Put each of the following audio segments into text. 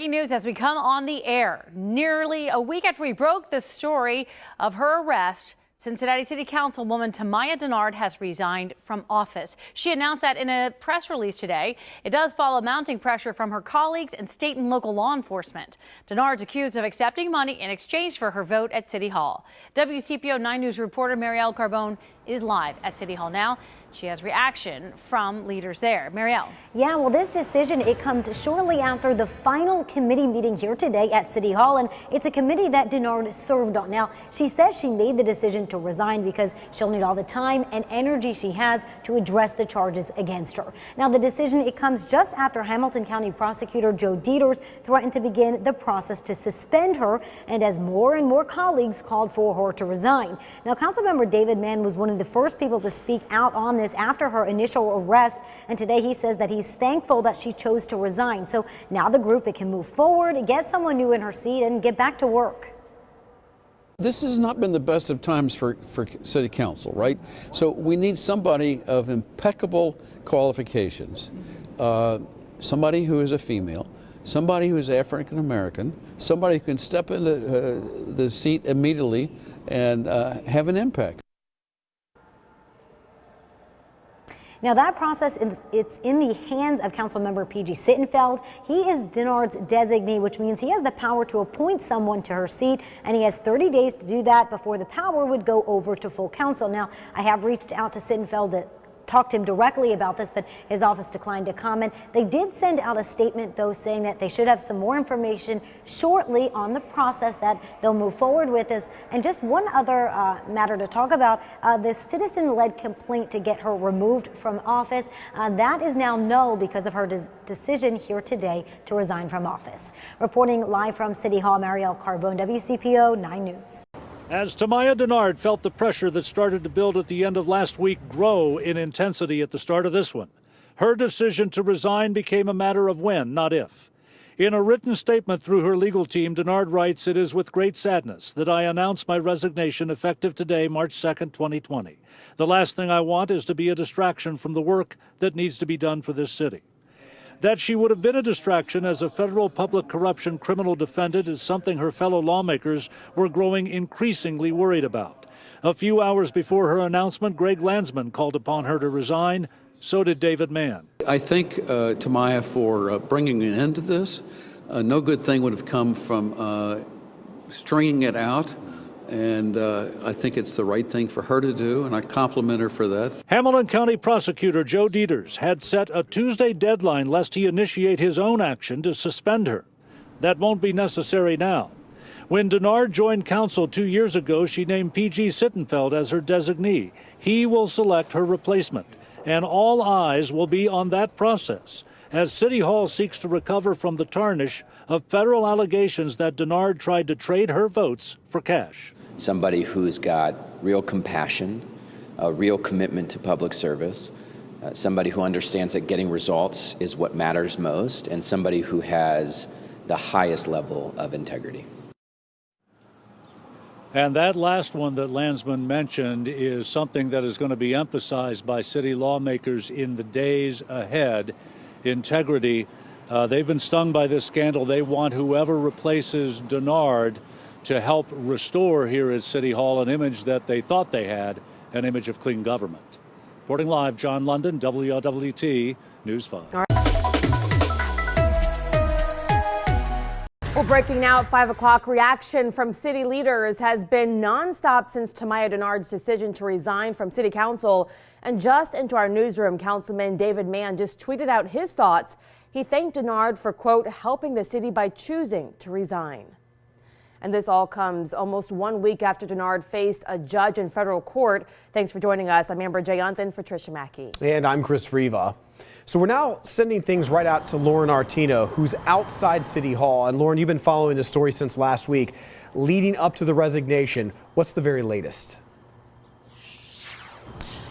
Breaking news as we come on the air. Nearly a week after we broke the story of her arrest, Cincinnati City Councilwoman Tamaya Dennard has resigned from office. She announced that in a press release today. It does follow mounting pressure from her colleagues and state and local law enforcement. Dennard's accused of accepting money in exchange for her vote at City Hall. WCPO 9 News reporter Marielle Carbone is live at City Hall now. She has reaction from leaders there. Marielle. Yeah, well, this decision, it comes shortly after the final committee meeting here today at City Hall, and it's a committee that Dennard served on. Now, she says she made the decision to resign because she'll need all the time and energy she has to address the charges against her. Now, the decision, it comes just after Hamilton County Prosecutor Joe Dennards threatened to begin the process to suspend her, and as more and more colleagues called for her to resign. Now, Councilmember David Mann was one of the first people to speak out on this after her initial arrest, and today he says that he's thankful that she chose to resign. So now the group, it can move forward, get someone new in her seat, and get back to work. This has not been the best of times for city council, right? So we need somebody of impeccable qualifications, somebody who is a female, somebody who is African American, somebody who can step into the seat immediately and have an impact. Now that process, it's in the hands of Councilmember P.G. Sittenfeld. He is Dennard's designee, which means he has the power to appoint someone to her seat, and he has 30 days to do that before the power would go over to full council. Now, I have reached out to Sittenfeld to talk to him directly about this, but his office declined to comment. They did send out a statement, though, saying that they should have some more information shortly on the process that they'll move forward with this. And just one other matter to talk about, the citizen-led complaint to get her removed from office, that is now null because of her decision here today to resign from office. Reporting live from City Hall, Marielle Carbone, WCPO 9 News. As Tamaya Dennard felt the pressure that started to build at the end of last week grow in intensity at the start of this one, her decision to resign became a matter of when, not if. In a written statement through her legal team, Dennard writes, "It is with great sadness that I announce my resignation effective today, March 2nd, 2020. The last thing I want is to be a distraction from the work that needs to be done for this city." That she would have been a distraction as a federal public corruption criminal defendant is something her fellow lawmakers were growing increasingly worried about. A few hours before her announcement, Greg Landsman called upon her to resign. So did David Mann. I thank Tamaya for bringing an end to this. No good thing would have come from stringing it out. And I think it's the right thing for her to do, and I compliment her for that. Hamilton County Prosecutor Joe Dennards had set a Tuesday deadline lest he initiate his own action to suspend her. That won't be necessary now. When Dennard joined council 2 years ago, she named P.G. Sittenfeld as her designee. He will select her replacement, and all eyes will be on that process as City Hall seeks to recover from the tarnish of federal allegations that Dennard tried to trade her votes for cash. Somebody who's got real compassion, a real commitment to public service, somebody who understands that getting results is what matters most, and somebody who has the highest level of integrity. And that last one that Landsman mentioned is something that is going to be emphasized by city lawmakers in the days ahead. Integrity. They've been stung by this scandal. They want whoever replaces Dennard to help restore here at City Hall an image that they thought they had, an image of clean government. Reporting live, John London, WLWT News 5. Well, breaking now at 5 o'clock, reaction from city leaders has been nonstop since Tamaya Dennard's decision to resign from city council. And just into our newsroom, Councilman David Mann just tweeted out his thoughts. He thanked Dennard for, quote, helping the city by choosing to resign. And this all comes almost 1 week after Dennard faced a judge in federal court. Thanks for joining us. I'm Amber Jayanthan for Tricia Mackey. And I'm Chris Riva. So we're now sending things right out to Lauren Artino, who's outside City Hall. And Lauren, you've been following this story since last week, leading up to the resignation. What's the very latest?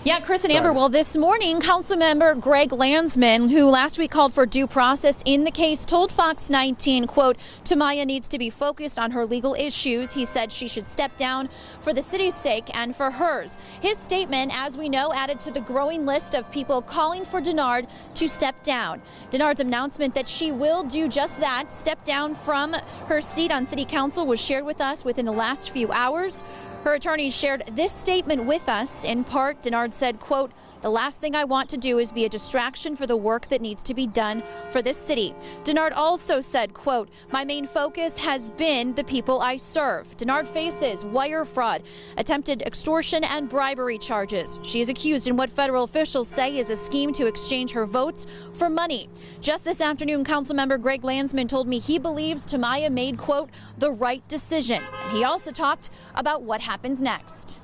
Yeah, Chris and Amber. Well, this morning, Councilmember Greg Landsman, who last week called for due process in the case, told Fox 19, quote, Tamaya needs to be focused on her legal issues. He said she should step down for the city's sake and for hers. His statement, as we know, added to the growing list of people calling for Dennard to step down. Dennard's announcement that she will do just that, step down from her seat on city council, was shared with us within the last few hours. Her attorney shared this statement with us. In part, Dennard said, quote, the last thing I want to do is be a distraction for the work that needs to be done for this city. Dennard also said, quote, my main focus has been the people I serve. Dennard faces wire fraud, attempted extortion, and bribery charges. She is accused in what federal officials say is a scheme to exchange her votes for money. Just this afternoon, Councilmember Greg Landsman told me he believes Tamaya made, quote, the right decision. And he also talked about what happens next.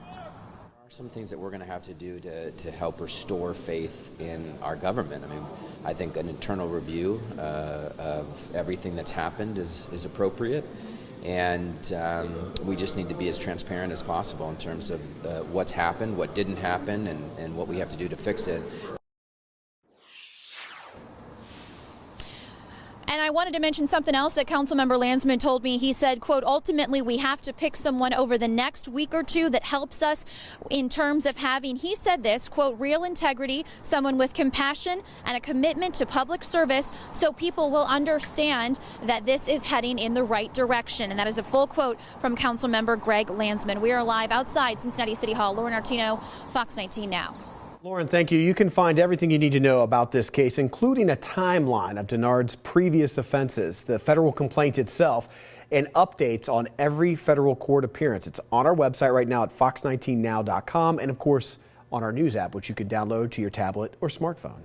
Some things that we're going to have to do to help restore faith in our government. I mean, I think an internal review of everything that's happened is appropriate, and we just need to be as transparent as possible in terms of what's happened, what didn't happen, and what we have to do to fix it. And I wanted to mention something else that Councilmember Landsman told me. He said, quote, ultimately, we have to pick someone over the next week or two that helps us in terms of having, he said this, quote, real integrity, someone with compassion and a commitment to public service so people will understand that this is heading in the right direction. And that is a full quote from Councilmember Greg Landsman. We are live outside Cincinnati City Hall. Lauren Artino, Fox 19 Now. Lauren, thank you. You can find everything you need to know about this case, including a timeline of Dennard's previous offenses, the federal complaint itself, and updates on every federal court appearance. It's on our website right now at fox19now.com and, of course, on our news app, which you can download to your tablet or smartphone.